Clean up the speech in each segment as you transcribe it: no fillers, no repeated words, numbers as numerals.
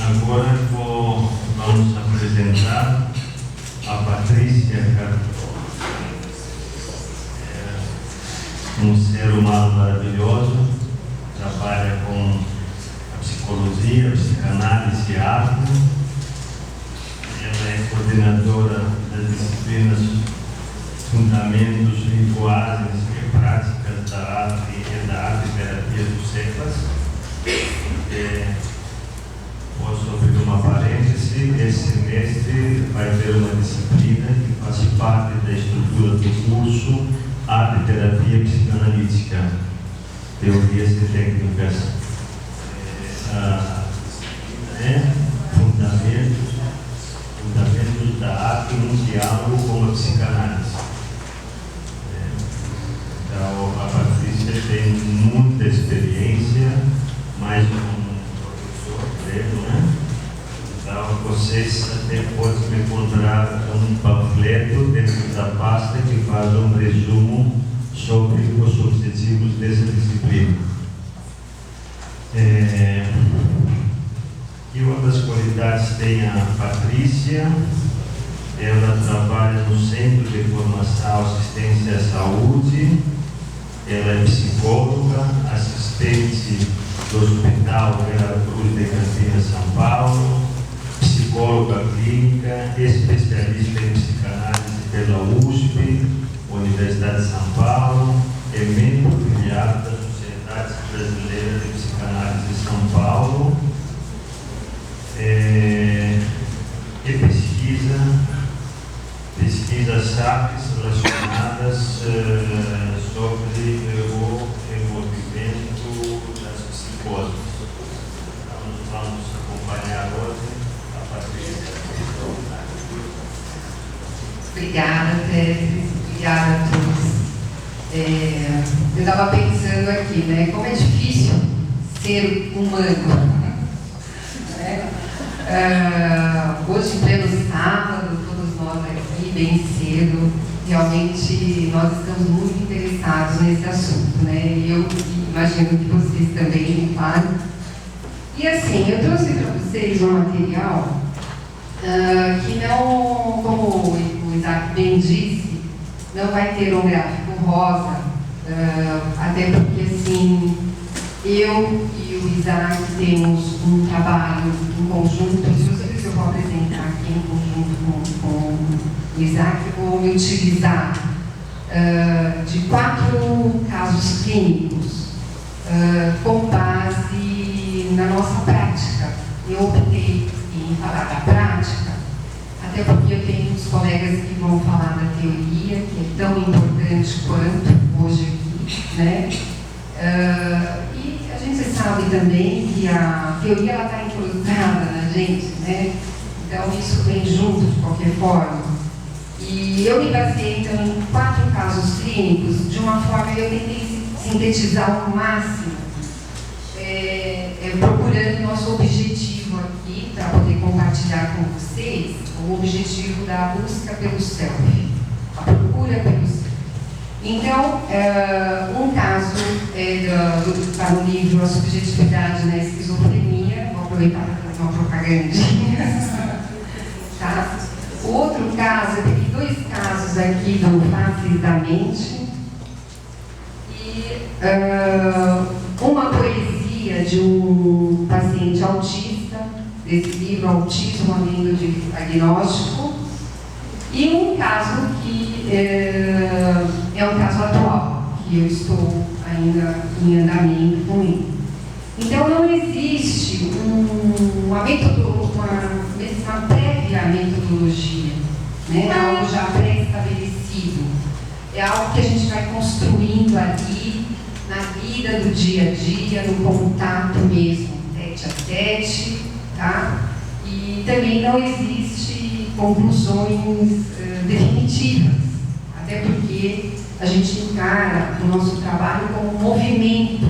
Agora vamos apresentar a Patrícia, um ser humano maravilhoso, trabalha com a psicologia, a psicanálise e a arte. Ela é coordenadora das disciplinas Fundamentos, Rituais e Práticas da Arte e da Arte e Terapia dos Cepas. Posso abrir uma parêntese: esse semestre vai ter uma disciplina que faz parte da estrutura do curso Arte e Terapia Psicanalítica, Teorias e Técnicas, Fundamentos da Arte no Diálogo com a Psicanálise. Então, a Patrícia tem muita experiência, mais um né? Então, vocês até podem encontrar um panfleto dentro da pasta que faz um resumo sobre os objetivos dessa disciplina. E uma das qualidades tem a Patrícia. Ela trabalha no Centro de Formação Assistência à Saúde. Ela é psicóloga, assistente do Hospital Vera Cruz de Campinas, São Paulo, psicóloga clínica, especialista em psicanálise pela USP, Universidade de São Paulo, é membro filiado da Sociedade Brasileira de Psicanálise de São Paulo, e pesquisa SAPs relacionadas sobre o envolvimento das psicoses. Então, vamos acompanhar hoje a Patrícia. Obrigada, Tese. Obrigada a todos. Eu estava pensando aqui, né? Como é difícil ser humano. Hoje, em pleno sábado, todos nós aqui, bem cedo, realmente nós estamos muito interessados nesse assunto, né? E eu imagino que vocês também, claro. E assim, eu trouxe para vocês um material que não, como o Isaac bem disse, não vai ter um gráfico rosa, até porque assim, eu e o Isaac temos um trabalho em conjunto. Inclusive, eu vou apresentar aqui em conjunto com o Isaac, eu vou me utilizar de 4 casos clínicos com base na nossa prática. Eu optei em falar da prática, até porque eu tenho uns colegas que vão falar da teoria, que é tão importante quanto hoje aqui, né? E a gente sabe também que a teoria está incrustada na gente, né? Então isso vem junto de qualquer forma. E eu me baseei então em 4 casos clínicos, de uma forma eu tentei sintetizar ao máximo, procurando nosso objetivo aqui, para poder compartilhar com vocês, o objetivo da busca pelo self, a procura pelo self. Então, um caso está no livro A Subjetividade na Esquizofrenia, vou aproveitar para fazer uma propagandinha. Tá? O outro caso, eu peguei 2 casos aqui do Faces da Mente, e uma poesia de um paciente autista, desse livro Autismo além do diagnóstico, e um caso que é um caso atual, que eu estou ainda em andamento com ele. Então, não existe uma prévia metodologia, né? Algo já pré-estabelecido. É algo que a gente vai construindo ali, na vida do dia a dia, no contato mesmo, tete a tete, tá? E também não existe conclusões definitivas, até porque a gente encara o nosso trabalho como um movimento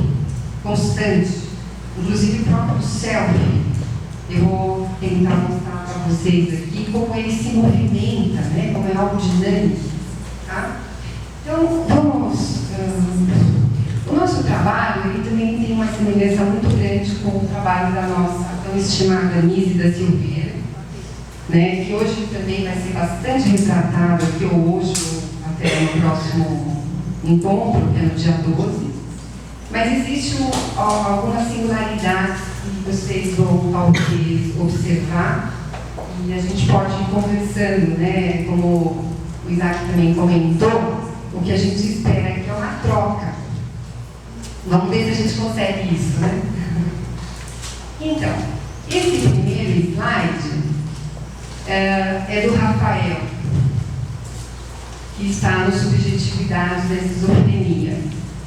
constante, inclusive o próprio self. Eu vou tentar mostrar para vocês aqui como ele se movimenta, né? Como é algo dinâmico, tá? Então, vamos... O nosso trabalho, ele também tem uma semelhança muito grande com o trabalho da nossa tão estimada Nise da Silveira, né, que hoje também vai ser bastante retratada aqui, ou hoje, ou até no próximo encontro, que é no dia 12. Mas existe algumas singularidades que vocês vão talvez observar e a gente pode ir conversando, né? Como o Isaac também comentou, o que a gente espera é que é uma troca. Vamos ver se a gente consegue isso, né? Então, esse primeiro slide é do Rafael, que está no Subjetividade da Esquizofrenia.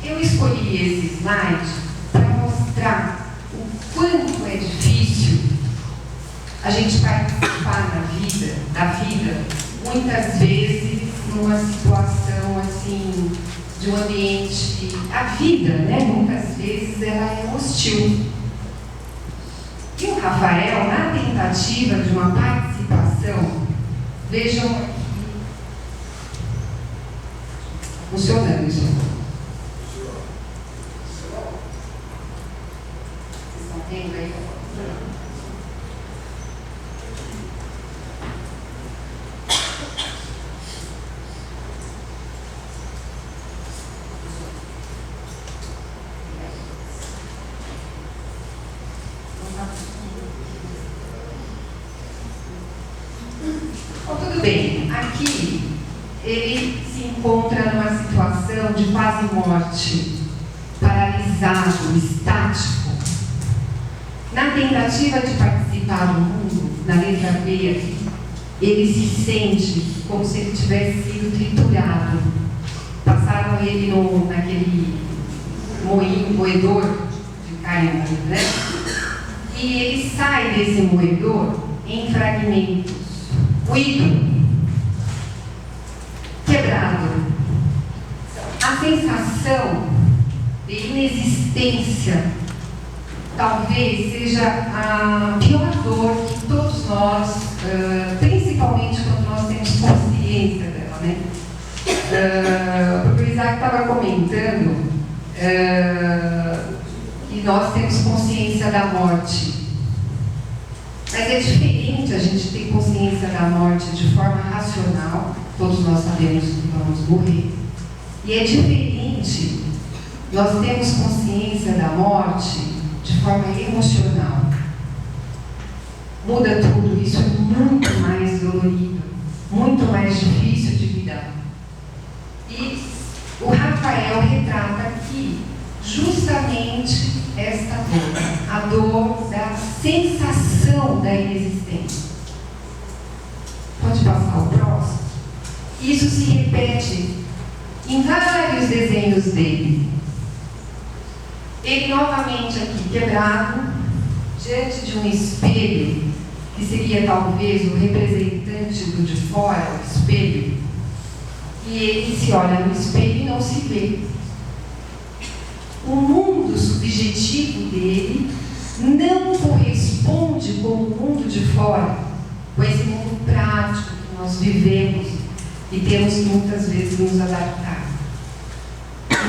Eu escolhi esse slide para mostrar o quanto é difícil a gente participar da vida, muitas vezes numa situação assim, de um ambiente, a vida, né? Muitas vezes ela é hostil. E o Rafael, na tentativa de uma participação, vejam aqui, funcionando isso. Vocês estão vendo aí? Bom, tudo bem. Aqui ele se encontra numa situação de quase morte, paralisado, estático. Na tentativa de participar do mundo, na letra B aqui, ele se sente como se ele tivesse sido triturado. Passaram ele naquele moedor de carne moída, né? E ele sai desse moedor em fragmentos, ruído, quebrado. A sensação de inexistência talvez seja a pior dor que todos nós, principalmente quando nós temos consciência dela, né? Porque o Isaac estava comentando que nós temos consciência da morte. Mas é diferente a gente ter consciência da morte de forma racional, todos nós sabemos que vamos morrer. E é diferente nós temos consciência da morte de forma emocional. Muda tudo, isso é muito mais dolorido, muito mais difícil de lidar. E o Rafael retrata aqui justamente esta dor, a dor da sensação da inexistência. Pode passar o próximo? Isso se repete em vários desenhos dele. Ele novamente aqui quebrado, diante de um espelho, que seria talvez o representante do de fora, o espelho, e ele se olha no espelho e não se vê. O mundo subjetivo dele não corresponde com o mundo de fora, com esse mundo prático que nós vivemos e temos que muitas vezes nos adaptar.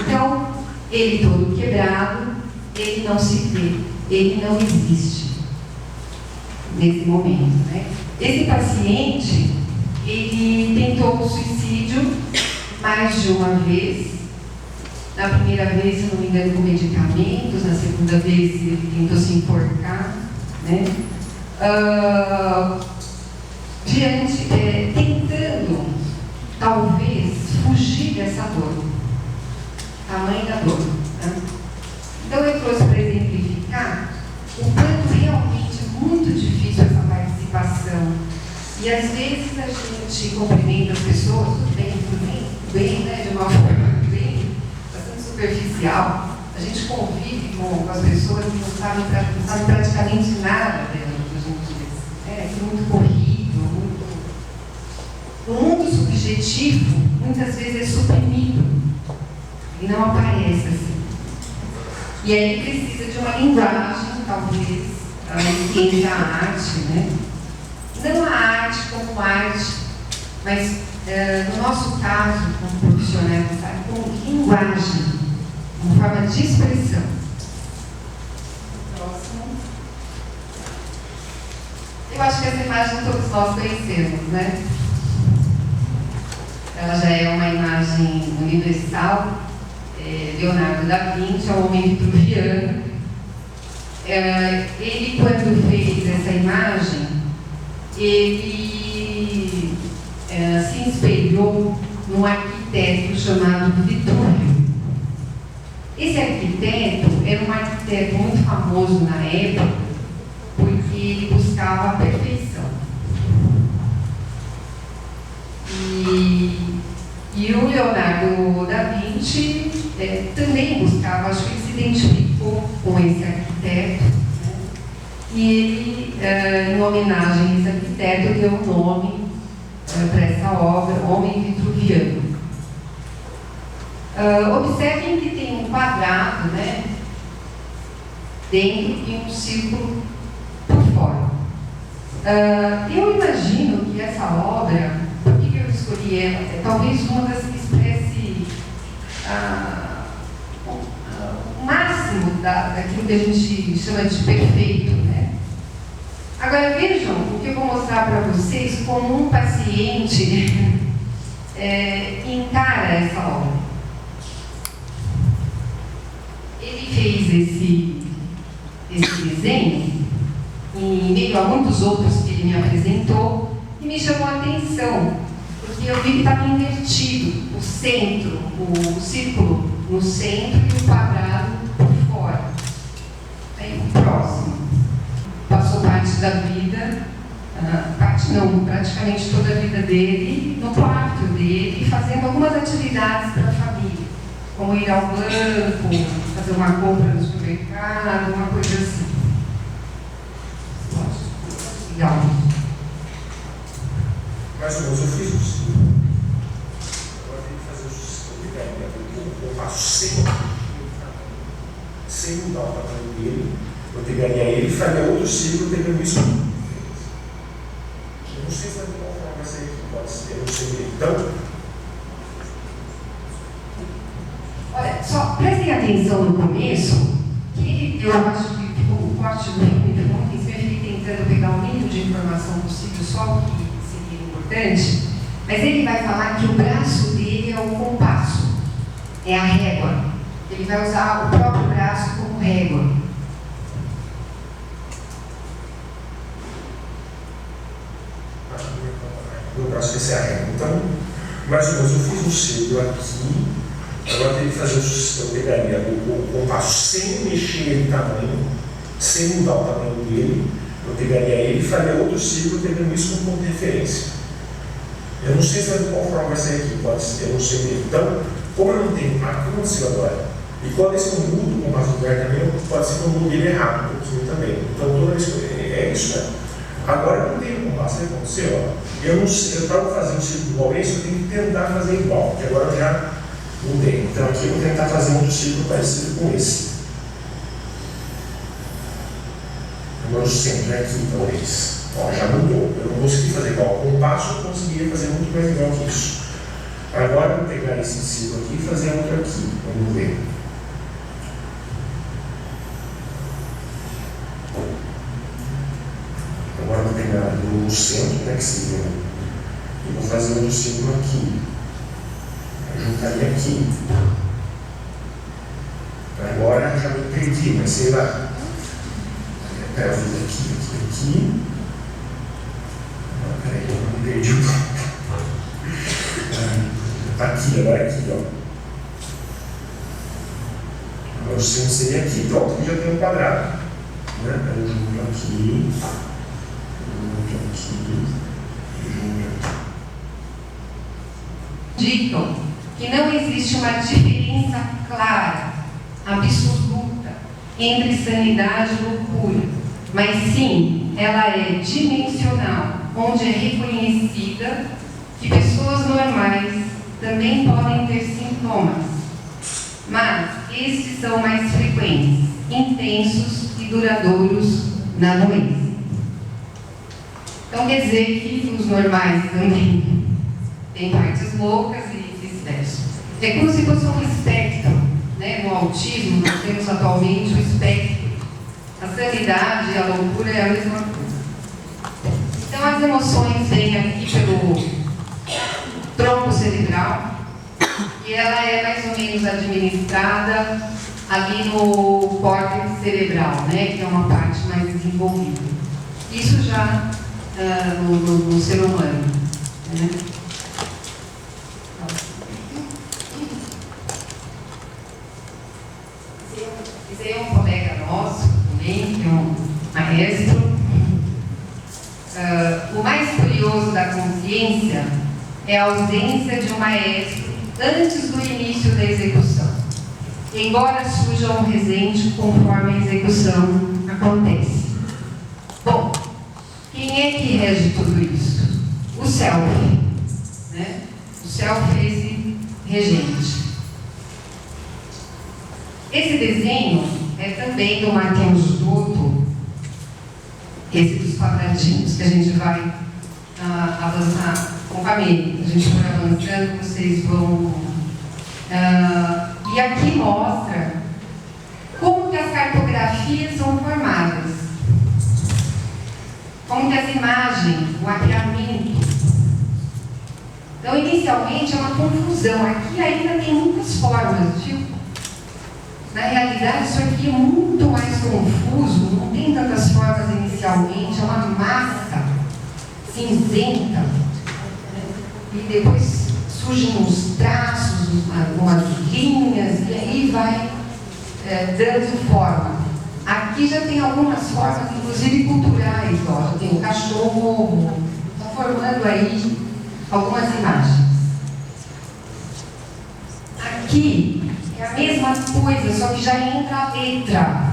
Então, ele todo quebrado, ele não se vê, ele não existe nesse momento, né? Esse paciente, ele tentou o suicídio mais de uma vez. Na primeira vez, se não me engano, com medicamentos, na segunda vez ele tentou se enforcar, né? Tentando, talvez, fugir dessa dor, tamanho da dor, né? Então eu trouxe para exemplificar o quanto realmente é muito difícil essa participação. E às vezes a gente cumprimenta as pessoas, tudo bem, né? De uma forma bem bastante superficial. A gente convive com as pessoas que não sabem praticamente nada delas hoje em dia. É muito corrido, muito... O mundo subjetivo muitas vezes é suprimido e não aparece assim. E aí precisa de uma linguagem, talvez, para entender a arte, né? Não a arte como arte, mas no nosso caso, como profissionais, sabe, como linguagem, como forma de expressão. Próximo. Eu acho que essa imagem todos nós conhecemos, né? Ela já é uma imagem universal. Leonardo da Vinci, o homem vitruviano. Ele, quando fez essa imagem, ele se espelhou num arquiteto chamado Vitrúvio. Esse arquiteto era um arquiteto muito famoso na época, porque ele buscava a perfeição. E o Leonardo da Vinci também buscava, acho que ele se identificou com esse arquiteto, né? E ele, em homenagem a esse arquiteto, deu o nome para essa obra, Homem Vitruviano. Observem que tem um quadrado, né, dentro e um círculo por fora. Eu imagino que essa obra, por que eu escolhi ela? É talvez uma das que expresse o máximo daquilo que a gente chama de perfeito, né? Agora vejam o que eu vou mostrar para vocês como um paciente encara essa obra. Ele fez esse desenho em meio a muitos outros que ele me apresentou e me chamou a atenção, porque eu vi que estava invertido o centro, o círculo no centro e o quadrado por fora. Aí o próximo passou parte da vida, praticamente toda a vida dele no quarto dele, fazendo algumas atividades para a família, como ir ao banco, fazer uma compra no supermercado, uma coisa assim. Legal. Mais ou menos eu fiz isso. Agora tem que fazer o passo sem mudar o tamanho dele. Eu pegaria ele e faria outro círculo pegando isso. Eu não sei se vai ter qual forma vai sair aqui, pode ser, eu não sei. Então, olha, só prestem atenção no começo, que eu acho que o corte do filme ficou muito em cima, eu fiquei tentando pegar o mínimo de informação possível, só o que seria importante, mas ele vai falar que o braço dele é o compasso, é a régua. Ele vai usar o próprio braço como régua. meu braço vai ser a régua. Então, mais ou menos, eu fiz um círculo aqui. Agora eu teria que fazer, eu pegaria o compasso sem mexer ele tamanho, sem mudar o tamanho dele. Eu pegaria ele e faria outro círculo, pegando isso como ponto de referência. Eu não sei se de qual forma vai sair aqui, pode ser, eu não sei mesmo. Então, como eu não tenho, o que aconteceu agora? E quando esse eu mudo o compasso do lugar também, pode ser que eu mude ele errado um pouquinho também. Então, toda vez que é isso, né? Agora eu não tenho compasso, o que aconteceu? Ó, eu não sei, eu estava fazendo um círculo igual a esse, eu tenho que tentar fazer igual, porque agora eu já mudei. Então, aqui eu vou tentar fazer um outro círculo parecido com esse. Agora o centro é aqui, talvez. Ó, já mudou. Eu não consegui fazer igual ao compasso, eu conseguiria fazer muito mais igual que isso. Agora eu vou pegar esse círculo aqui e fazer outro aqui. Vamos ver. Agora eu vou pegar no centro, né, que seria, e vou fazer outro círculo aqui. Eu juntaria aqui. Agora eu já me perdi, mas sei lá. Eu fiz aqui. Peraí, eu me perdi um pouco. Aqui, agora aqui, ó. Agora o centro seria aqui. Pronto, aqui já tem um quadrado. Né? Eu junto aqui. Indicam que não existe uma diferença clara, absoluta, entre sanidade e loucura, mas sim, ela é dimensional, onde é reconhecida que pessoas normais também podem ter sintomas, mas estes são mais frequentes, intensos e duradouros na doença. Então quer dizer que os normais também têm partes loucas e vice-versa. É como se fosse um espectro, né? No autismo nós temos atualmente o espectro. A sanidade e a loucura é a mesma coisa. as emoções vêm aqui pelo tronco cerebral e ela é mais ou menos administrada ali no córtex cerebral, né, que é uma parte mais desenvolvida. Isso já no ser humano. Né? Esse é um colega nosso também, que é um maestro. O mais curioso da consciência é a ausência de um maestro antes do início da execução, embora surja um resente conforme a execução acontece. Bom, quem é que rege tudo isso? O self, né? O self é esse regente. Esse desenho é também do Marquinhos Dotto, esse dos quadradinhos, que a gente vai avançar conforme a gente for avançando, vocês vão... e aqui mostra como que as cartografias são formadas, como que as imagens, o mapeamento. Então, inicialmente é uma confusão. Aqui ainda tem muitas formas, viu? Na realidade, isso aqui é muito mais confuso, não tem tantas formas inicialmente, é uma massa cinzenta, e depois surgem uns traços, umas linhas, e aí vai dando forma. Aqui já tem algumas formas, inclusive culturais, ó, já tem o cachorro, está formando aí algumas imagens. Aqui é a mesma coisa, só que já entra a letra,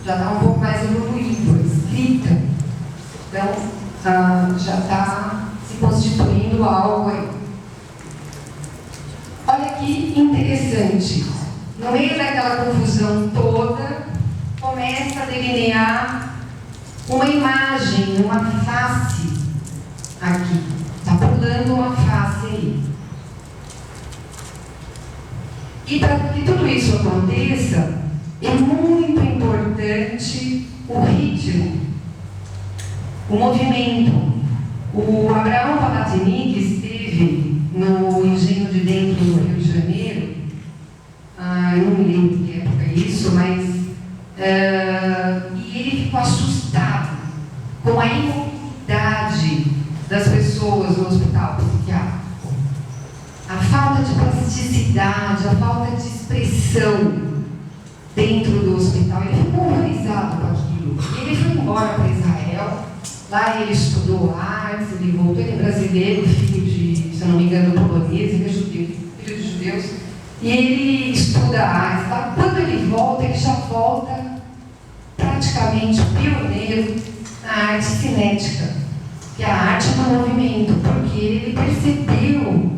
já está um pouco mais evoluído, a escrita. Então, já está se constituindo algo aí. Olha que interessante. No meio daquela confusão toda, começa a delinear uma imagem, uma face aqui. Está pulando uma face aí. E para que tudo isso aconteça, é muito importante o ritmo, o movimento. O Abraão Palatini, que esteve no Engenho de Dentro, no Rio de Janeiro, eu não me lembro que época é isso, mas e ele ficou assustado com a imobilidade das pessoas no hospital psiquiátrico. A falta de plasticidade, a falta de expressão dentro do hospital. Ele ficou horrorizado com aquilo. Ele foi embora para Israel, lá ele estudou artes, ele voltou, ele é brasileiro, filho de, se eu não me engano, polonês, ele é judeu, filho de judeus, e ele estuda artes. Tá? Quando ele volta, ele já volta praticamente pioneiro na arte cinética, que é a arte do movimento, porque ele percebeu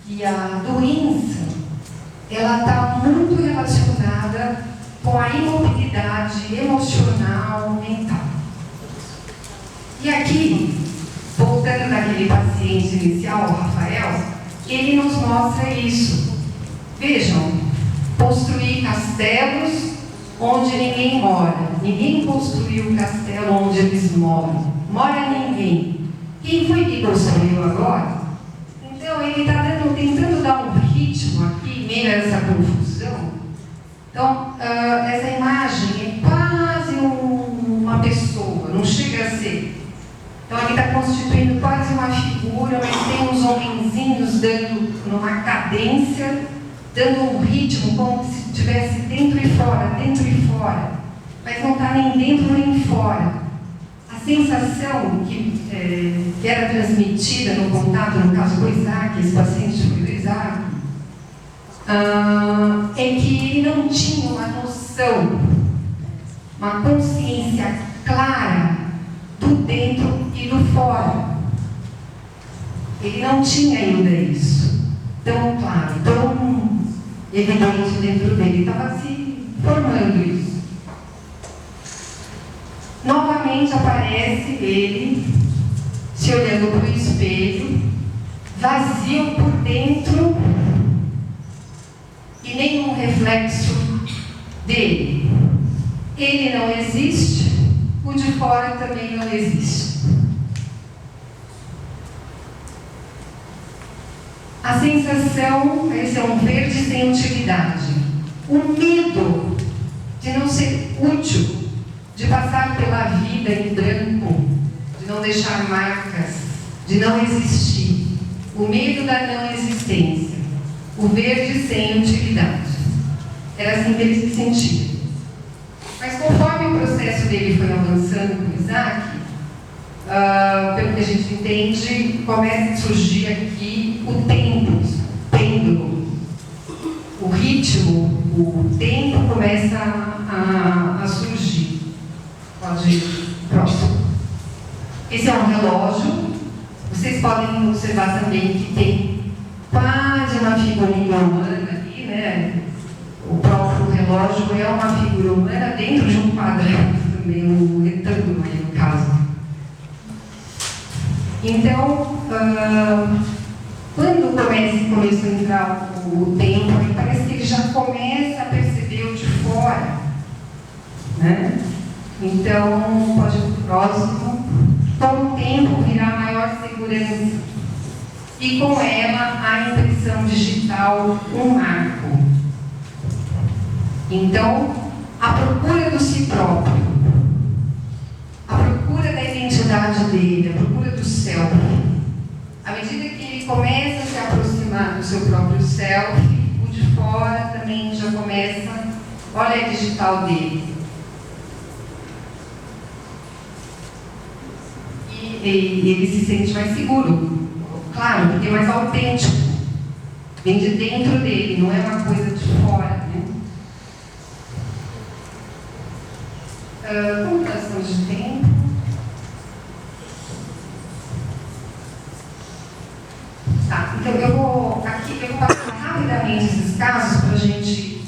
que a doença ela está muito relacionada com a imobilidade emocional, mental. E aqui, voltando naquele paciente inicial, o Rafael, ele nos mostra isso. Vejam, construir castelos onde ninguém mora. Ninguém construiu o castelo onde eles moram. Mora ninguém. Quem foi que construiu agora? Então, ele está tentando dar um ritmo aqui, meio a essa confusão. Então, essa imagem é quase uma pessoa, não chega a ser. Então, aqui está constituindo quase uma figura, mas tem uns homenzinhos dando numa cadência, dando um ritmo, como se estivesse dentro e fora, mas não está nem dentro nem fora. A sensação que era transmitida no contato, no caso do Isaac, esse paciente foi do Isaac, é que ele não tinha uma noção, uma consciência clara do dentro e do fora. Ele não tinha ainda isso tão claro, tão evidente dentro dele, estava se formando isso. Novamente aparece ele se olhando para o espelho, vazio por dentro e nenhum reflexo dele. Ele não existe, o de fora também não existe. A sensação, esse é um verde sem utilidade. O medo de não ser útil, de passar pela vida em branco, de não deixar marcas, de não existir. O medo da não existência. O verde sem utilidade. Era assim que ele se sentia. Mas conforme o processo dele foi avançando com Isaac, pelo que a gente entende, começa a surgir aqui o tempo, o pêndulo. O ritmo, o tempo começa a surgir. Pode ir próximo. Esse é um relógio. Vocês podem observar também que tem quase uma figurinha humana aqui, né? O próprio relógio é uma figura humana dentro de um quadrado também, um retângulo aí no caso. Então, quando começa a entrar o tempo, parece que ele já começa a perceber o de fora, né? Então, pode ir para o próximo. Com o tempo virá maior segurança e com ela a impressão digital, um marco. Então, a procura do si próprio, a procura da identidade dele, a procura do self. À medida que ele começa a se aproximar do seu próprio self, o de fora também já começa, olha a digital dele. E ele se sente mais seguro, claro, porque é mais autêntico. Vem de dentro dele, não é uma coisa de fora, né? Como nós estamos de tempo? Tá, então eu vou passar rapidamente esses casos para a gente.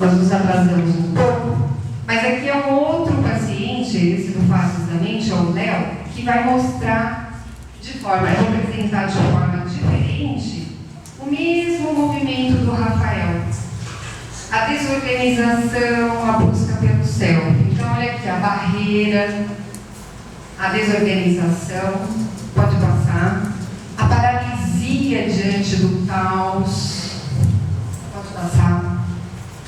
Nós nos atrasamos um pouco, mas aqui é um outro paciente, esse do Facisamente, é o Léo, que vai mostrar vai representar de forma diferente o mesmo movimento do Rafael. A desorganização, a busca pelo self. Então, olha aqui, a barreira, a desorganização, pode passar, a paralisia diante do caos, pode passar,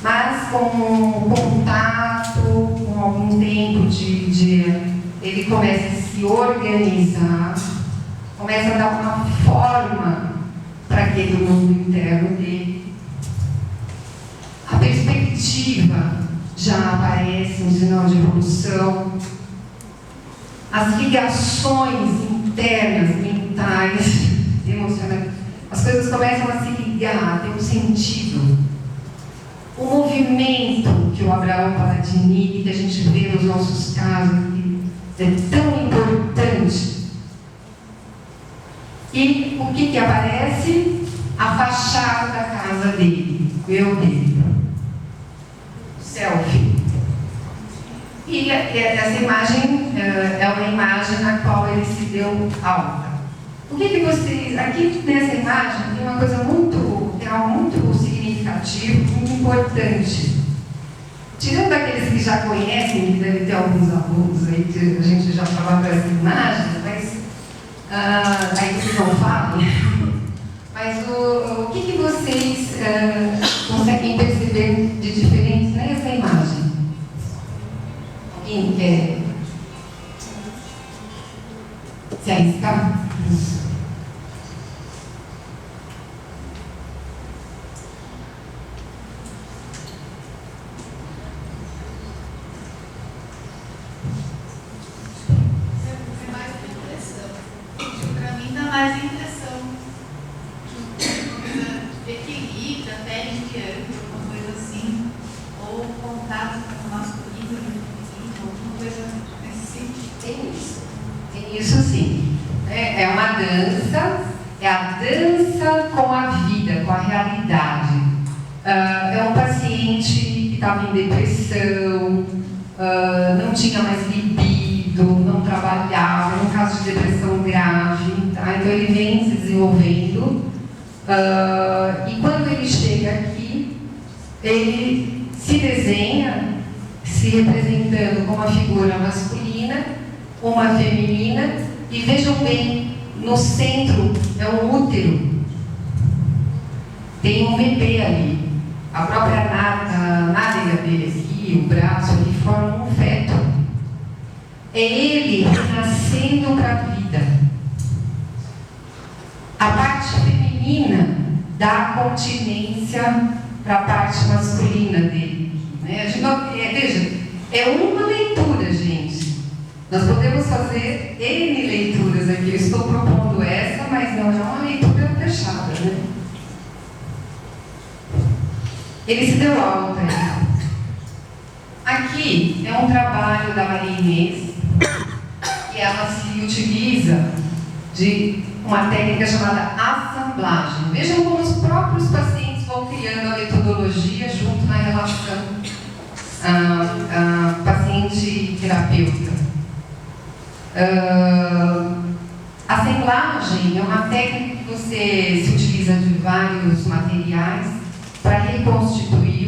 mas com contato, com algum tempo ele começa a se organizar, começa a dar uma forma para aquele mundo interno dele. A perspectiva já aparece, um sinal de evolução. As ligações internas, mentais, emocionais, as coisas começam a se ligar, a ter um sentido. O movimento que o Abraão Paladini, que a gente vê nos nossos casos, que é tão importante. E o que aparece? A fachada da casa dele, o eu dele. Selfie. E essa imagem é uma imagem na qual ele se deu alta. O que vocês... Aqui nessa imagem tem uma coisa tem algo muito significativo, muito importante. Tirando daqueles que já conhecem, que deve ter alguns alunos aí que a gente já falava dessa imagem, mas aí vocês não falam. Mas o que vocês conseguem perceber de diferente nessa imagem? Alguém quer se arriscar? Mais a impressão de coisa de equilíbrio, até indiano, alguma coisa assim, ou contato com o masculino e o feminino, alguma coisa nesse sentido. Tem isso sim. É uma dança, é a dança com a vida, com a realidade. É um paciente que estava em depressão, não tinha mais libido, não trabalhava, era um caso de depressão grave. Tá? Então ele vem se desenvolvendo e quando ele chega aqui, ele se desenha se representando como uma figura masculina, uma feminina, e vejam bem, no centro é um útero, tem um bebê ali. A própria nádega dele aqui, o braço ali, forma um feto. É ele nascendo para a vida. A parte feminina dá continência para a parte masculina dele. Né? Veja, é uma leitura, gente. Nós podemos fazer N leituras aqui. Eu estou propondo essa, mas não é uma leitura fechada. Né? Ele se deu alta. Aqui é um trabalho da Maria Inês, e ela se utiliza de uma técnica chamada assemblagem. Vejam como os próprios pacientes vão criando a metodologia junto na relação paciente-terapeuta. Assemblagem é uma técnica que você se utiliza de vários materiais para reconstituir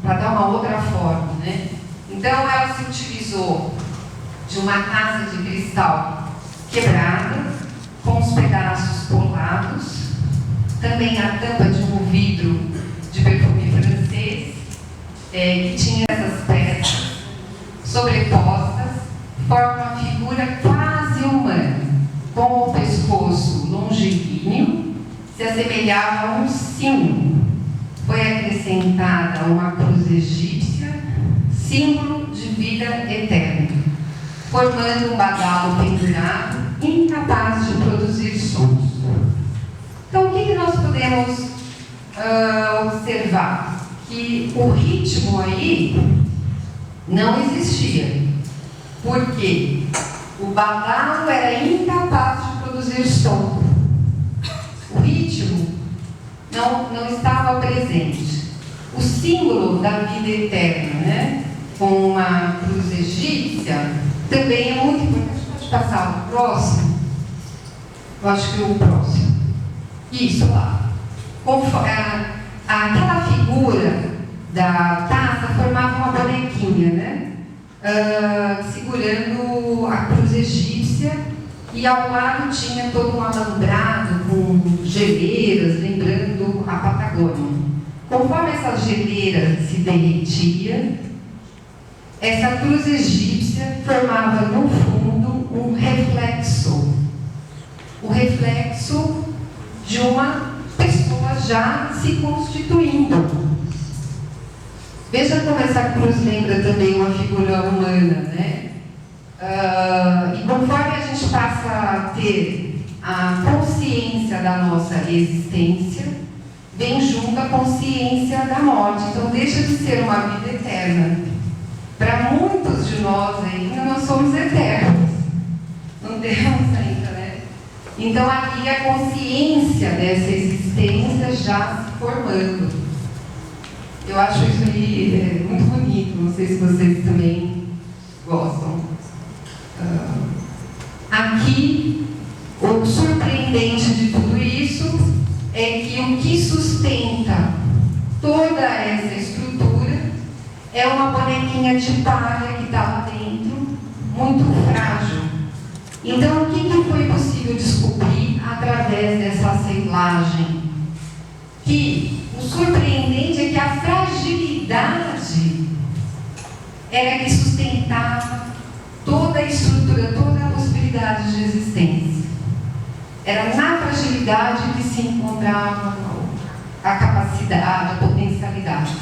para dar uma outra forma, né? Então ela se utilizou de uma taça de cristal quebrada, com os pedaços colados, também a tampa de um vidro de perfume francês, que tinha essas peças sobrepostas, forma uma figura quase humana, com o pescoço longilíneo, se assemelhava a um sino. Foi acrescentada uma cruz egípcia, símbolo de vida eterna, formando um badalo pendurado, incapaz de produzir sons. Então, o que nós podemos observar? Que o ritmo aí não existia. Por quê? O badalo era incapaz de produzir som. O ritmo não estava presente. O símbolo da vida eterna, né? Com uma cruz egípsia, também é muito importante. Pode passar o próximo? Eu acho que o próximo. Isso lá. Aquela figura da taça formava uma bonequinha, né? Segurando a cruz egípcia, e ao lado tinha todo um alambrado com geleiras, lembrando a Patagônia. Conforme essa geleira se derretia, essa cruz egípcia formava no fundo um reflexo. O reflexo de uma pessoa já se constituindo. Veja como essa cruz lembra também uma figura humana, né? E conforme a gente passa a ter a consciência da nossa existência, vem junto a consciência da morte. Então deixa de ser uma vida eterna. Para muitos de nós ainda nós somos eternos. Não temos ainda, né? Então aqui a consciência dessa existência já se formando. Eu acho isso aí muito bonito, não sei se vocês também gostam. Aqui, o surpreendente de tudo isso é que o que sustenta toda essa estrutura é uma bonequinha de palha que está lá dentro, muito frágil. Então, o que foi possível descobrir através dessa assemblagem? Que o surpreendente é que a fragilidade era que sustentava toda a estrutura, toda a possibilidade de existência. Era na fragilidade que se encontrava a capacidade, a potencialidade.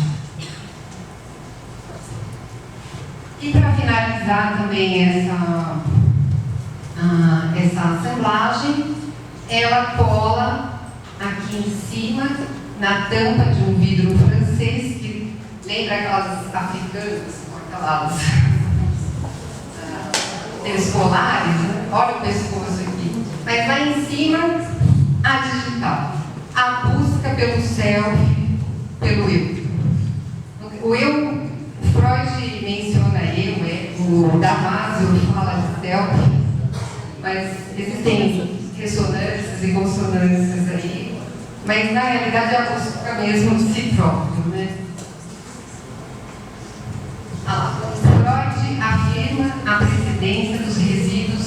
E para finalizar também essa assemblagem, ela cola aqui em cima, na tampa de um vidro francês, que lembra aquelas africanas, aquelas escolares, né? Olha o pescoço aqui. Mas lá em cima, a digital. A busca pelo self, pelo eu. O eu, o Freud menciona eu, o Damasio fala de self, mas existem ressonâncias e consonâncias aí, mas na realidade é a busca mesmo de si próprio, né? Freud afirma a precedência dos resíduos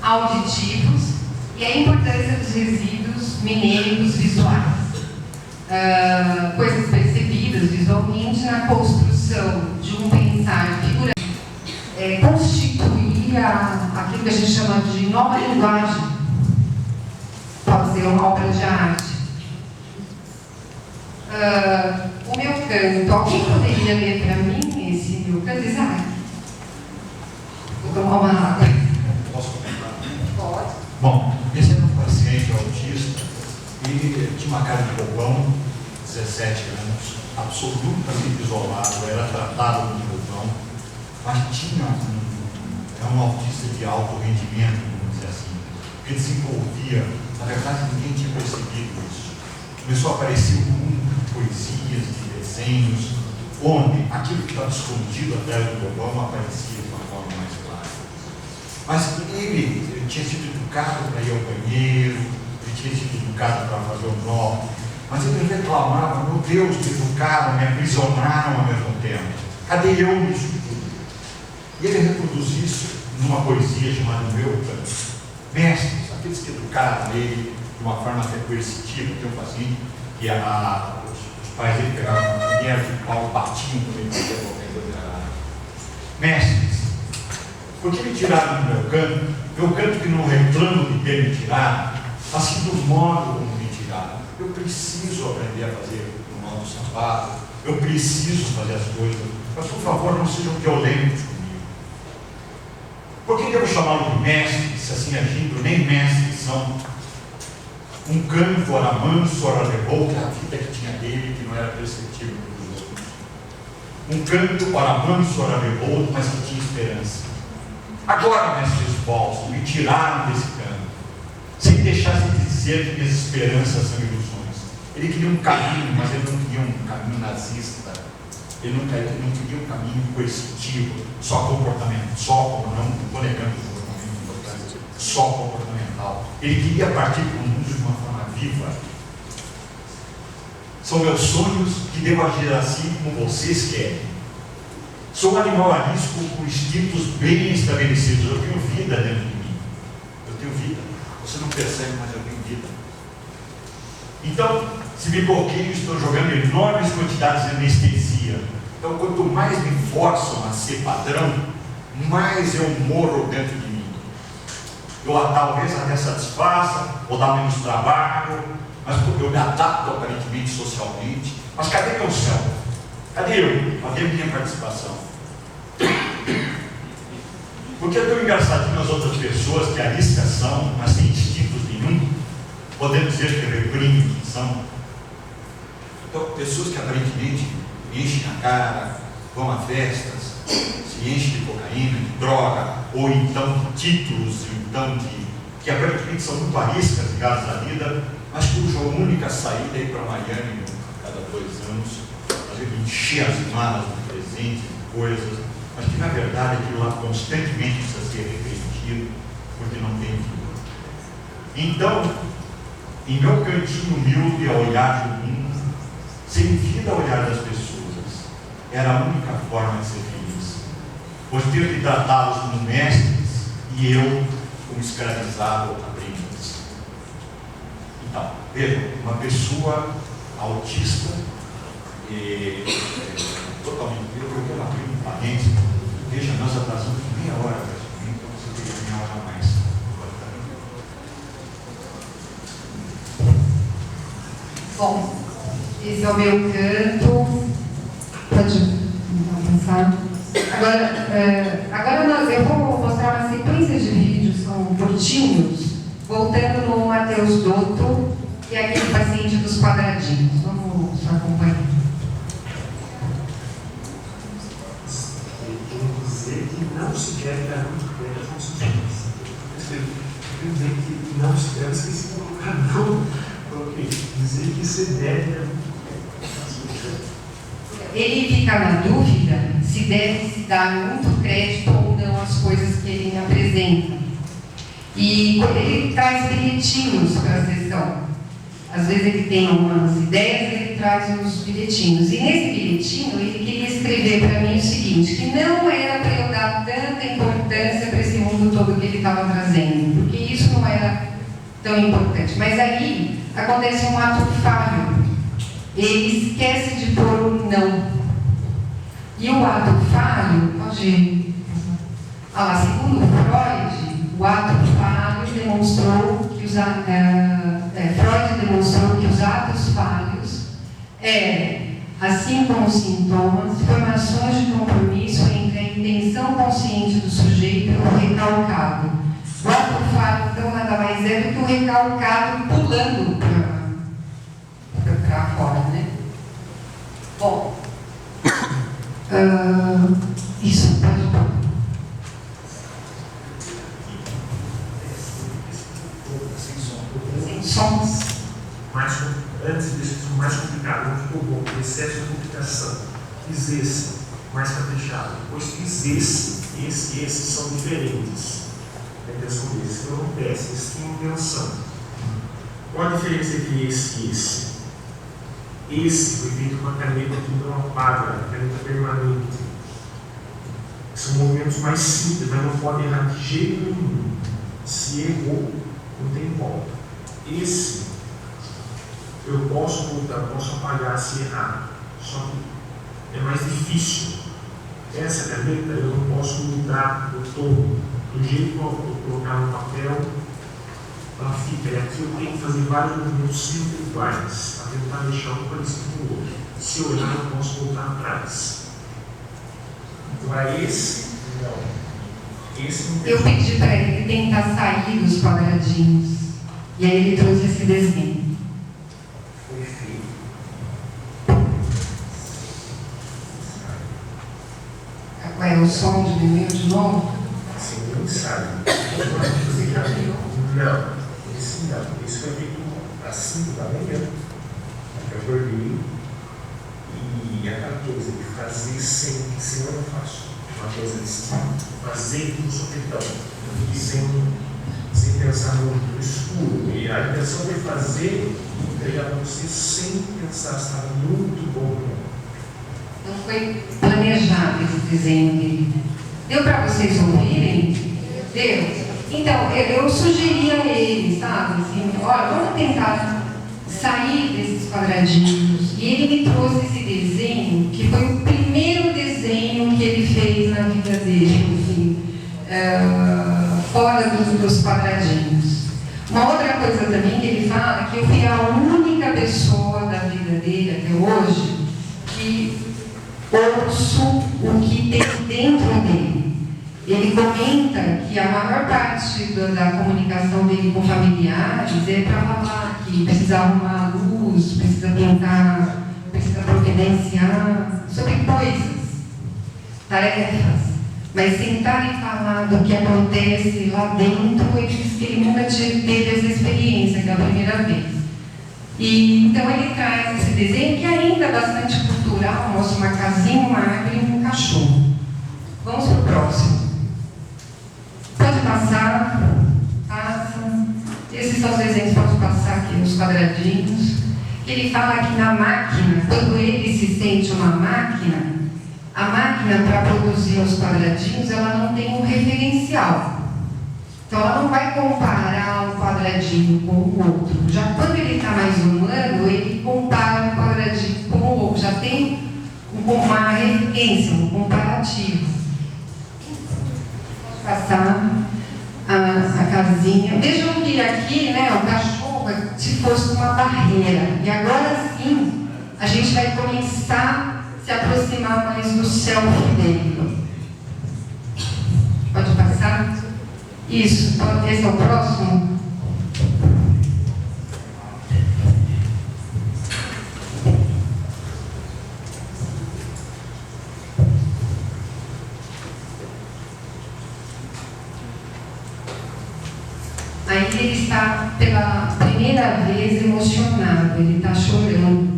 auditivos e a importância dos resíduos mineiros visuais. Coisas percebidas visualmente na construção de um pensar figurativo, constituir aquilo que a gente chama de nova linguagem. Pode ser uma obra de arte. O meu canto, alguém poderia ler para mim esse meu canto? Vou tomar uma água. Posso comentar? Pode. Bom, esse era um paciente autista e tinha uma cara de bobão, 17 anos, absolutamente isolado, era tratado como bobão, mas tinha um autista de alto rendimento, vamos dizer assim, que desenvolvia, na verdade ninguém tinha percebido isso. Começou a aparecer um mundo de poesias, de desenhos, onde aquilo que estava escondido atrás do bobão aparecia de uma forma mais clara. Mas ele tinha sido educado para ir ao banheiro, ele tinha sido educado para fazer o nó, mas ele reclamava: meu Deus, me educaram, me aprisionaram ao mesmo tempo. Cadê eu nisso tudo? E ele reproduz isso numa poesia chamada Meu Canto. Mestres, aqueles que educaram ele de uma forma até coercitiva. Tem um paciente que os pais dele pegavam uma mulher de pau, batiam quando ele fazia qualquer coisa errada. Mestres, por que me tiraram do meu canto? Meu canto que não reclamo de ter me tirado, assim do modo como me tiraram. Eu preciso aprender a fazer o nó do sapato, eu preciso fazer as coisas, mas por favor não sejam violentos comigo. Por que devo chamá-lo de mestre, se assim agindo, nem mestres são? Um canto, ora manso, ora revolto, a vida que tinha dele, que não era perceptível para os outros. Um canto, ora manso, ora revolto, mas que tinha esperança. Agora, mestres falsos, me tiraram desse canto, sem deixar de dizer que minhas esperanças são ilusões. Ele queria um caminho, mas ele não queria um caminho nazista. Ele não queria um caminho coercitivo, só comportamento, não estou negando o comportamento importante, só comportamental. Ele queria partir para o mundo de uma forma viva. São meus sonhos que devo agir assim como vocês querem. Sou um animal arisco com instintos bem estabelecidos. Eu tenho vida dentro de mim. Eu tenho vida. Você não percebe, mas eu tenho vida. Então, se me bloqueio, estou jogando enormes quantidades de anestesia. Então, quanto mais me forçam a ser padrão, mais eu morro dentro de mim. Eu talvez até satisfaça, ou dá menos trabalho, mas eu me adapto aparentemente socialmente. Mas cadê meu céu? Cadê eu? Cadê a minha participação? Porque é tão engraçadinho as outras pessoas que ariscas são, mas sem instintos nenhum, podemos dizer que reprimem que são. Então, pessoas que aparentemente enchem a cara, vão a festas, se enchem de cocaína, de droga, ou então de títulos, então que aparentemente são muito ariscas ligadas à vida, mas cuja única saída é ir para Miami a cada 2 anos, fazer encher as malas de presentes, de coisas, mas que na verdade aquilo lá constantemente precisa ser repreendido, porque não tem vida. Então, em meu cantinho humilde a olhar do mundo, sem vida a olhar das pessoas, era a única forma de ser feliz, pois ter de tratá-los como mestres e eu como escravizado ou aprendiz. Então, veja, uma pessoa autista totalmente, eu coloquei lá um parênteses, veja, nós atrasamos meia hora para isso, então você teria meia hora a mais. Bom, esse é o meu canto. Pode avançar. Agora eu vou mostrar uma sequência de vídeos, são curtinhos, voltando no Matheus Dotto, que é aquele paciente dos quadradinhos. Vamos acompanhar. Dizer que não se deve dar muito bem às funções. Eu dizer que não se deve, esqueci de colocar não. Ok, dizer que se deve dar muito bem. Ele fica na dúvida se deve se dar muito crédito ou não às coisas que ele me apresenta. E ele traz bilhetinhos para a sessão. Às vezes ele tem algumas ideias, ele traz uns bilhetinhos. E nesse bilhetinho ele queria escrever para mim o seguinte, que não era para eu dar tanta importância para esse mundo todo que ele estava trazendo, porque isso não era tão importante. Mas aí acontece um ato falho. Ele esquece de pôr um não. E o ato falho, pode... segundo Freud, o ato falho demonstrou que Freud demonstrou que os atos falhos assim como os sintomas, formações de compromisso entre a intenção consciente do sujeito e o recalcado. O ato falho, então, nada mais é do que o recalcado pulando para fora, né? Bom, isso pode pôr. Sem som. Antes disso, mais complicado, não ficou bom, excesso de complicação. Fiz esse, mais caprichado. Depois fiz esse e esse são diferentes. A intenção desse não acontece, esse tem intenção. Qual a diferença entre esse e esse? Esse foi feito com a caneta que não apaga, a caneta permanente. São movimentos mais simples, mas não pode errar de jeito nenhum. Se errou, não tem volta. Esse eu posso voltar, posso apagar se errar, só que é mais difícil. Essa caneta eu não posso mudar o tom, do jeito que eu vou colocar no papel, ela fica. E aqui eu tenho que fazer vários movimentos sempre iguais, para tentar deixar um parecido com o outro. Se eu errar, eu posso voltar atrás. Agora esse, não. Esse não tem. Eu pedi para ele tentar sair dos quadradinhos, e aí ele trouxe esse desenho. O som diminuiu de novo? Sim, não sabe. Não, esse não. Isso foi feito às 5 da manhã. Eu acordei e aquela coisa de fazer sem eu não faço. Uma coisa de fazer com sopetão. E sem pensar no escuro. E a intenção foi fazer e entregar para você sem pensar. Estava muito bom. Não foi planejado esse desenho dele. Deu para vocês ouvirem? Deu? Então, eu sugeri a ele, sabe? Assim, olha, vamos tentar sair desses quadradinhos. E ele me trouxe esse desenho, que foi o primeiro desenho que ele fez na vida dele, enfim, fora dos quadradinhos. Uma outra coisa também que ele fala, que eu fui a única pessoa da vida dele até hoje que ouço o que tem dentro dele. Ele comenta que a maior parte da comunicação dele com familiares é para falar que precisa arrumar a luz, precisa pintar, precisa providenciar sobre coisas, tarefas. Mas sentar e falar do que acontece lá dentro, ele diz que ele nunca teve essa experiência, que é a primeira vez. E então ele traz esse desenho que ainda é bastante cultural, mostra uma casinha, uma árvore e um cachorro. Vamos para o próximo. Pode passar, passa. Esses são os desenhos, pode passar aqui nos quadradinhos. Ele fala que na máquina, quando ele se sente uma máquina, a máquina para produzir os quadradinhos, ela não tem um referencial. Então ela não vai comparar um quadradinho com o outro. Já quando ele está mais humano, ele compara um quadradinho com o outro. Já tem uma referência, um comparativo. Vou passar a casinha. Vejam que aqui, né, o cachorro é se fosse uma barreira. E agora sim, a gente vai começar a se aproximar mais do selfie dele. Pode passar? Isso, esse é o próximo? Aí ele está pela primeira vez emocionado, ele está chorando.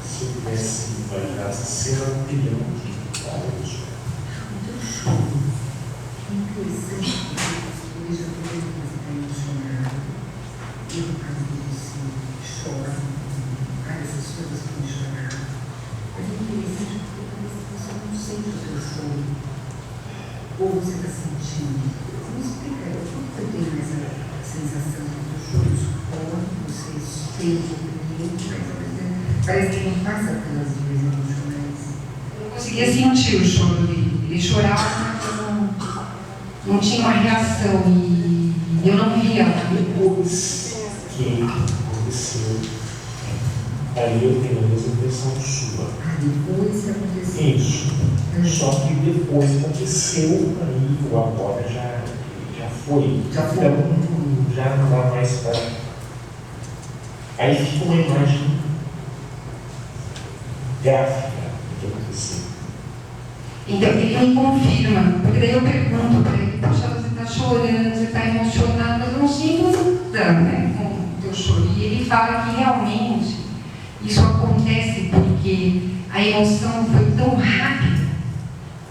Se eu pudesse imaginar ser um bilhão de dólares. Interessante que hoje a coisa está emocionada. Eu, por causa do cheiro de parece que não passa pelas vezes no choro. Eu conseguia sentir o choro dele. Ele chorava, mas não tinha uma reação e eu não via. Depois que aconteceu, aí eu tenho a mesma impressão sua. Depois que aconteceu. Isso. Só que depois aconteceu, aí o agora já foi. Já foi. Então, já não dá mais para. Aí fica uma imagem gráfica do que aconteceu. Então ele me confirma, porque daí eu pergunto para ele, poxa, você está chorando, você está emocionado, mas eu não sinto nada, né, com o teu choro. E ele fala que realmente isso acontece porque a emoção foi tão rápida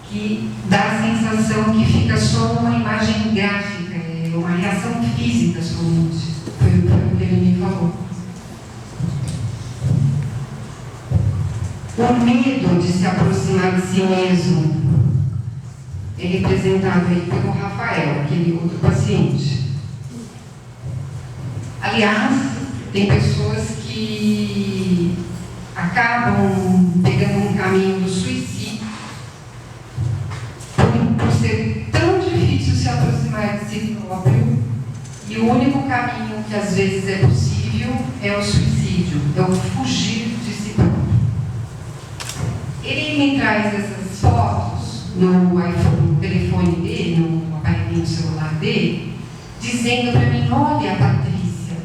que dá a sensação que fica só uma imagem gráfica, uma reação física somente. Foi o que ele me falou. O medo de se aproximar de si mesmo é representado aí pelo Rafael, aquele outro paciente. Aliás, tem pessoas que acabam pegando um caminho do suicídio por ser tão difícil se aproximar de si próprio, e o único caminho que às vezes é possível é o suicídio, é o fugir de si próprio. Ele me traz essas fotos no iPhone, no telefone dele, no aparelhinho celular dele, dizendo para mim, olha, Patrícia,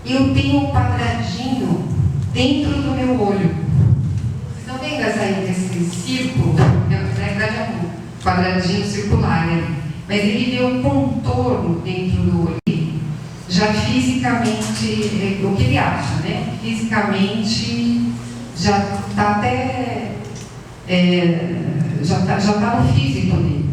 eu tenho um quadradinho dentro do meu olho. Vocês estão vendo esse círculo? Na verdade é um quadradinho circular, né? Mas ele vê um contorno dentro do olho. Já fisicamente, o que ele acha, né? Fisicamente já está até... já tá no físico dele.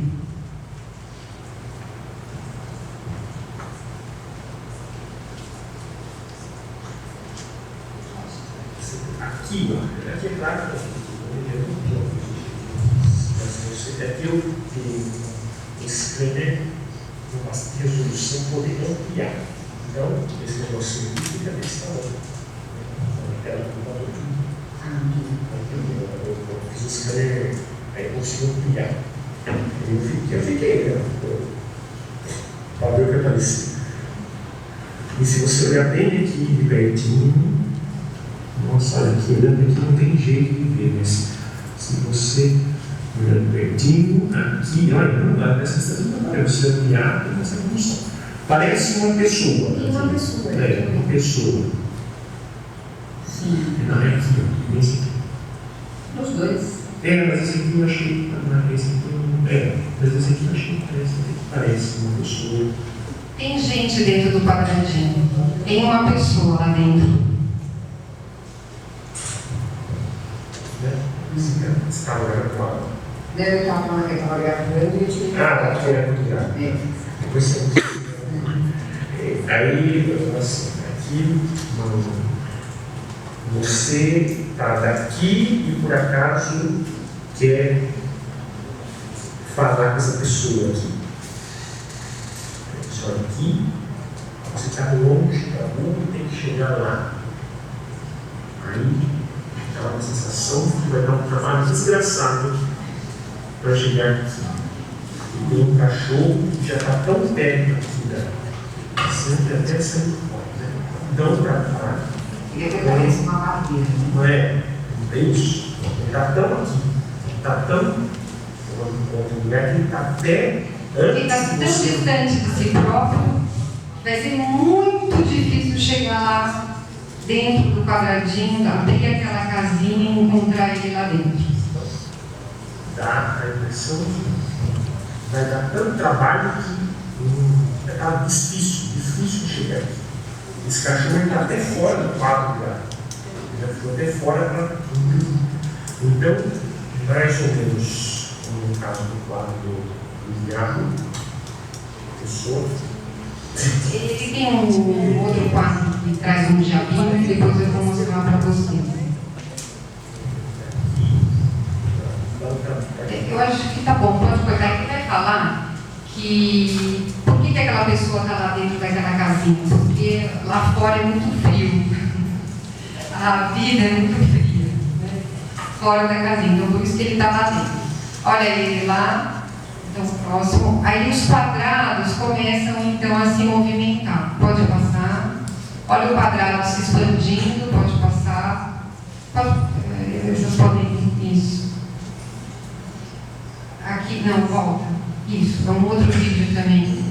Aqui, ó, aqui é claro que eu escrever uma resolução poder ampliar. Então, esse negócio aqui fica desse tamanho. Ela mudou tudo. Eu fiz escrever, aí eu consigo ampliar. Eu fiquei, né? Para ver o que apareceu. E se você olhar bem aqui de pertinho, nossa, olha aqui, olhando aqui não tem jeito de ver, mas se você olhando pertinho, aqui, olha, essa estação não aparece, você ampliar, tem essa função. Parece uma pessoa. Uma pessoa. É, uma pessoa. Sim. Não é aqui, ó, esse aqui. Os dois. Mas esse aqui eu achei, mas esse aqui eu achei que parece uma pessoa. Tem gente dentro do quadradinho. Tem uma pessoa lá dentro. Você estava gravando. Deve estar falando que estava gravando e eu tive. Tá querendo tirar. Depois você. Aí, assim, aqui, você está daqui e por acaso quer falar com essa pessoa aqui. Só aqui, você está longe da rua e tem que chegar lá. Aí, dá uma sensação que vai dar um trabalho desgraçado para chegar aqui. E tem um cachorro que já está tão perto aqui da sempre até saindo fora, né? Então, para cá. Ele até parece uma barreira, né? Não é? É isso. Ele está tão aqui. Está tão. Um lugar que ele está até. Ele está tão distante de si próprio que vai ser muito difícil chegar lá dentro do quadradinho, abrir aquela casinha e encontrar ele lá dentro. Dá a impressão que vai dar tanto trabalho que está difícil de chegar aqui. Esse cachorro está até fora do quadro já. Ele já ficou até fora para. Então, mais ou menos, no caso do quadro do diabo, pessoa. Ele tem um outro quadro que traz um diabinho e depois eu vou mostrar para vocês. Eu acho que tá bom, pode cortar. Ele vai falar que por que aquela pessoa está lá dentro daquela casinha? Porque lá fora é muito frio. a vida é muito fria, né? Fora da casinha, então por isso que ele está lá dentro. Olha ele lá, então próximo. Aí os quadrados começam então a se movimentar. Pode passar. Olha o quadrado se expandindo, pode passar. Vocês podem. Isso. Aqui, não, volta. Isso, é um outro vídeo também.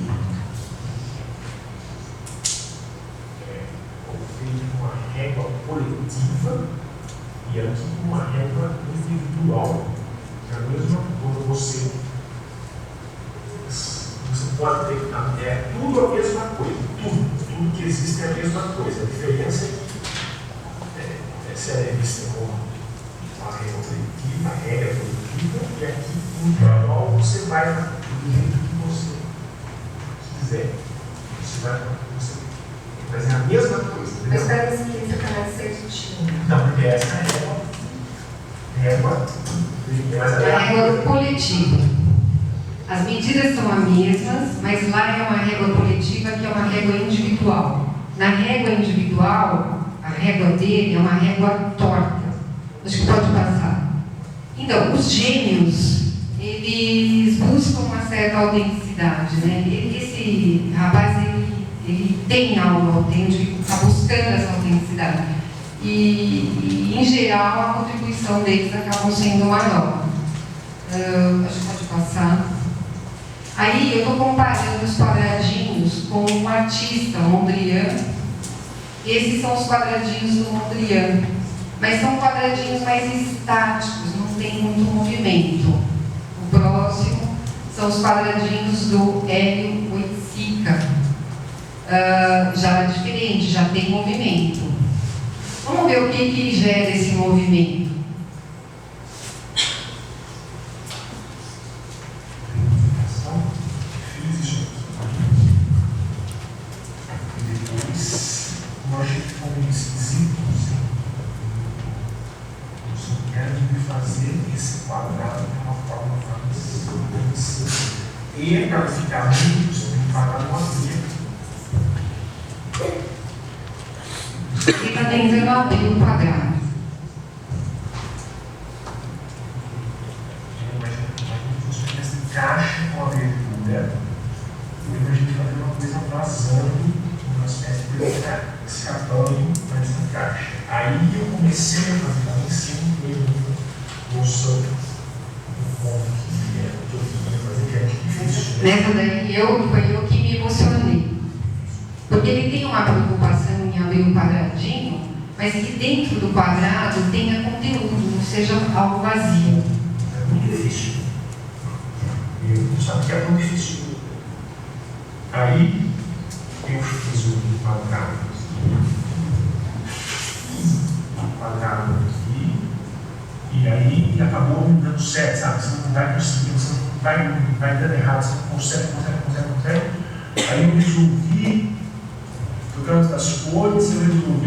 Uma régua coletiva e aqui uma régua individual. É a mesma coisa, você pode ter, é tudo a mesma coisa, tudo que existe é a mesma coisa. A diferença é se é vista como uma régua coletiva, a regra coletiva, e aqui individual você vai do jeito que você quiser. Você vai, mas é a mesma coisa. Mas parece que fica mais certinho. Não, porque essa é a régua coletiva. As medidas são as mesmas, mas lá é uma régua coletiva que é uma régua individual. Na régua individual, a régua dele é uma régua torta. Acho que pode passar. Então, os gêmeos, eles buscam uma certa autenticidade, né? Esse rapaz, ele tem algo autêntico, está buscando essa autenticidade. E, em geral, a contribuição deles acabam sendo maior. Acho que pode passar. Aí eu estou comparando os quadradinhos com um artista, Mondrian. Esses são os quadradinhos do Mondrian. Mas são quadradinhos mais estáticos, não tem muito movimento. O próximo são os quadradinhos do Hélio Oiticica. Já é diferente, já tem movimento. Vamos ver o que gera esse movimento. Nós ficamos esquisitos. Eu quero fazer esse quadrado de uma forma mais e para ficar muito, você tem que pagar uma via. Ele está tentando abrir o quadrado. Imagina esse encaixe com a abertura. E a gente fazer uma coisa vazando, uma espécie de escapando para esse encaixe. Aí eu comecei a fazer lá em cima mesmo, noção do ponto que eu queria fazer, que é difícil. Nessa daí, foi eu que me emocionei. Porque ele tem uma preocupação em abrir um quadradinho, mas que dentro do quadrado tenha conteúdo, não seja algo vazio. É muito difícil. Eu não sabia que é muito difícil. Aí eu fiz o quadrado aqui, e aí acabou me dando certo, sabe? Você não vai conseguir, você não vai dando errado, você não consegue. Aí eu resolvi, por causa das cores, eu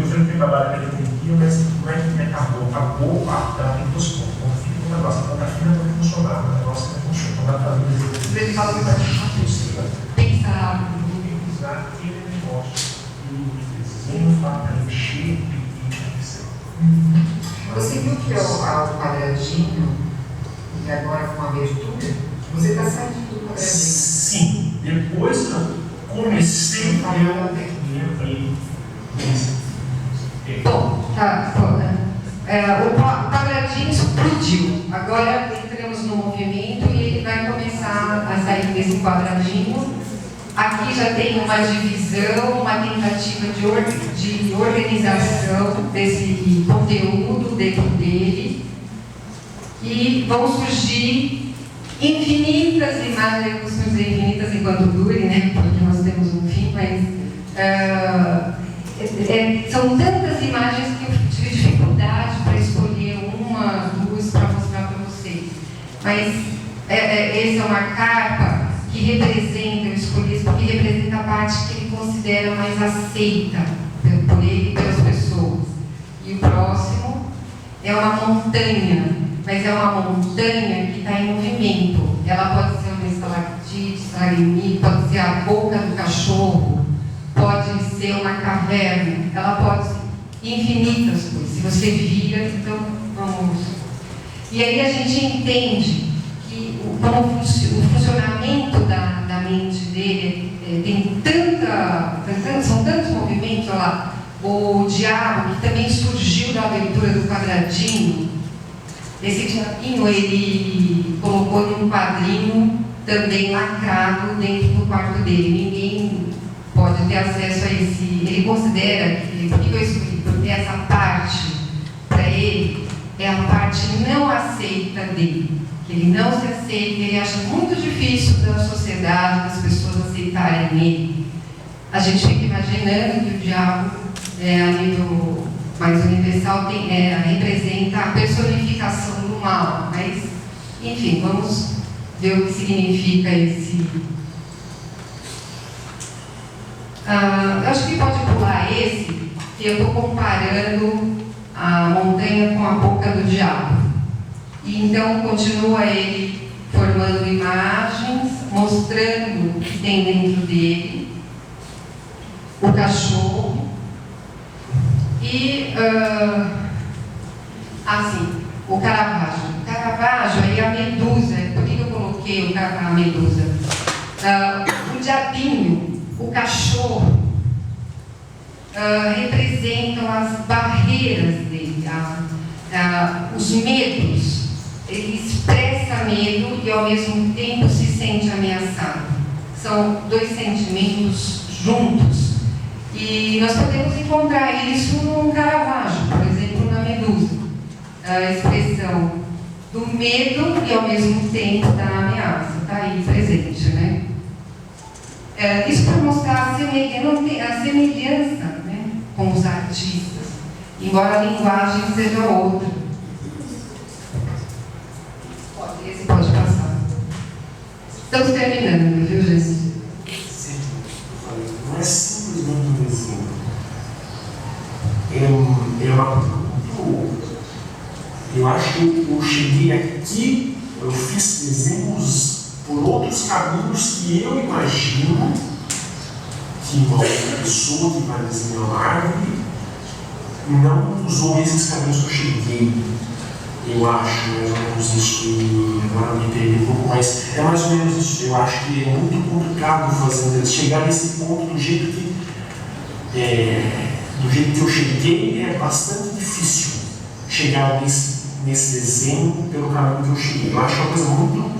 falei que trabalho naquele dia, mas não é que acabou, ela tem duas pontas. Então fica um negócio, a ponta fina não vai funcionar, o negócio não funciona, não dá para fazer. Ele fala que vai pensar. Usar aquele negócio e desenho para mexer Você viu que é o quadradinho e agora com a abertura? Você está saindo do quadradinho. Sim, depois eu comecei a ver. Bom, tá. O quadradinho explodiu. Agora entramos no movimento e ele vai começar a sair desse quadradinho. Aqui já tem uma divisão, uma tentativa de organização desse conteúdo dentro dele. E vão surgir infinitas imagens, eu costumo dizer infinitas enquanto dure, né? Porque nós temos um fim, mas são tantas imagens que eu tive dificuldade para escolher uma, duas para mostrar para vocês. Mas essa é uma carpa que representa, eu escolhi isso porque representa a parte que ele considera mais aceita por ele e pelas pessoas. E o próximo é uma montanha, mas é uma montanha que está em movimento. Ela pode ser uma estalactite, estalagmite, pode ser a boca do cachorro, pode ser uma caverna, ela pode infinitas coisas. Se você vira, então vamos. E aí a gente entende que como o funcionamento da mente dele tem são tantos movimentos. Olha lá, o diabo, que também surgiu da abertura do quadradinho. Esse diabinho ele colocou num quadrinho também lacrado dentro do quarto dele. Ninguém pode ter acesso a esse. Ele considera que, por que eu escolhi? Porque essa parte, para ele, é a parte não aceita dele. Que ele não se aceita, ele acha muito difícil da sociedade, das pessoas aceitarem ele. A gente fica imaginando que o diabo, a nível mais universal, representa a personificação do mal. Mas, enfim, vamos ver o que significa esse. Eu acho que pode pular esse, que eu estou comparando a montanha com a boca do diabo. E então continua ele formando imagens, mostrando o que tem dentro dele, o cachorro, e assim, o Caravaggio. O Caravaggio aí a medusa. Por que eu coloquei a medusa? O diabinho, o cachorro, representam as barreiras dele, os medos. Ele expressa medo e ao mesmo tempo se sente ameaçado. São dois sentimentos juntos. E nós podemos encontrar isso no Caravaggio, por exemplo, na medusa. A expressão do medo e ao mesmo tempo da ameaça. Está aí presente, né? Isso para mostrar a semelhança, né, com os artistas, embora a linguagem seja outra. Esse pode passar. Estamos terminando, viu, gente? Sim, não é simplesmente um desenho. Eu acho que eu cheguei aqui, eu fiz desenhos por outros caminhos que eu imagino que uma outra pessoa que vai desenhar uma árvore não usou esses caminhos que eu cheguei. Eu acho, mais ou menos isso, que agora me perdi um pouco, mas é mais ou menos isso. Eu acho que é muito complicado chegar nesse ponto do jeito que eu cheguei. É bastante difícil chegar nesse desenho pelo caminho que eu cheguei. Eu acho uma coisa muito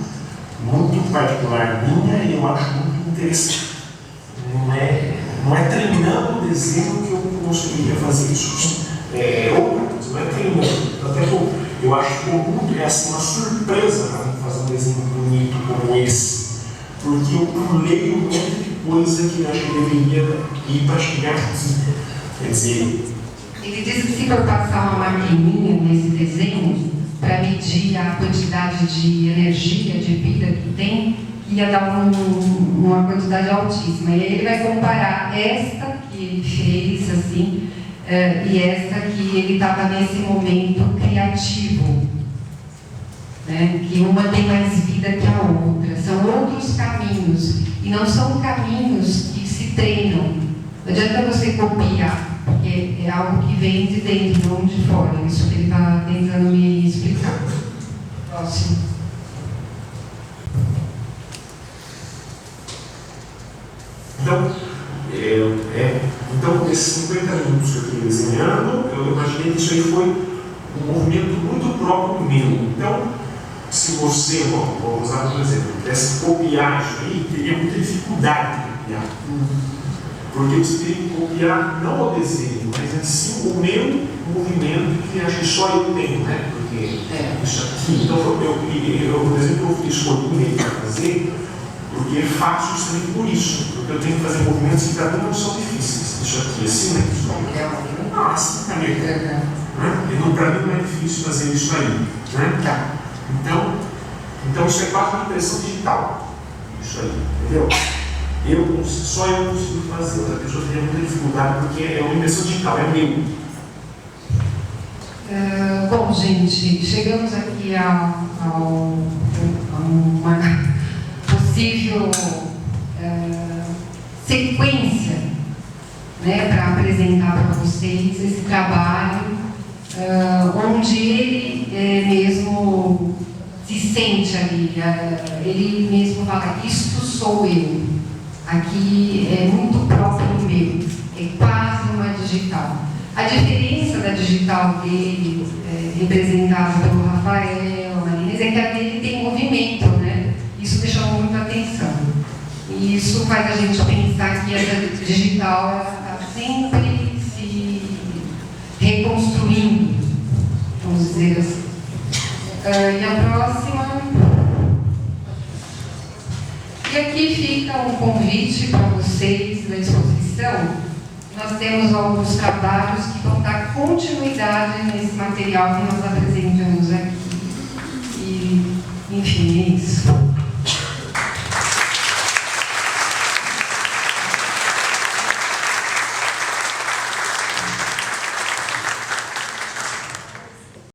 particular minha e eu acho muito interessante. Não é treinando o desenho que eu conseguiria fazer isso. É outra coisa, não é treinando. Até que eu acho que é assim, uma surpresa para mim fazer um desenho bonito como esse, porque eu pulei um monte de coisa que eu acho que deveria ir para chegar aqui. Quer dizer, ele disse que se for passar uma maquininha nesse desenho para medir a quantidade de energia, de vida que tem, ia dar uma quantidade altíssima. E aí ele vai comparar esta que ele fez, assim, e esta que ele estava nesse momento criativo, né? Que uma tem mais vida que a outra. São outros caminhos, e não são caminhos que se treinam. Não adianta você copiar, porque é algo que vem de dentro, não de fora. Isso que ele está tentando me explicar. Próximo. Então, nesses 50 minutos que eu estou desenhando, eu imaginei que isso aí foi um movimento muito próprio meu. Então, se você, vou usar por exemplo, quisesse copiar isso aí, teria muita dificuldade de copiar. Porque você teria que copiar não o desenho, mas assim o meu movimento, que acho que só eu tenho, né? Porque isso aqui, então por exemplo, eu escolhi ele para fazer, porque é fácil justamente por isso, porque eu tenho que fazer movimentos que para mim não são difíceis. Isso aqui, assim, né? Assim também. Né? Para mim não é difícil fazer isso aí. Né? Então isso é quase uma impressão digital. Isso aí, entendeu? Só eu consigo fazer, outra pessoa teria muita dificuldade, porque é uma impressão digital, é meu. Bom, gente, chegamos aqui a uma possível sequência né, para apresentar para vocês esse trabalho, onde ele mesmo se sente ali, ele mesmo fala, isto sou eu, aqui é muito próprio meu, é quase uma digital. A diferença da digital dele, representada pelo Rafael, a Marines, é que a dele tem movimento, né? Isso me chamou muita atenção. E isso faz a gente pensar que a digital está sempre se reconstruindo, vamos dizer assim. E a próxima. E aqui fica um convite para vocês da exposição. Nós temos alguns trabalhos que vão dar continuidade nesse material que nós apresentamos aqui. E, enfim, é isso.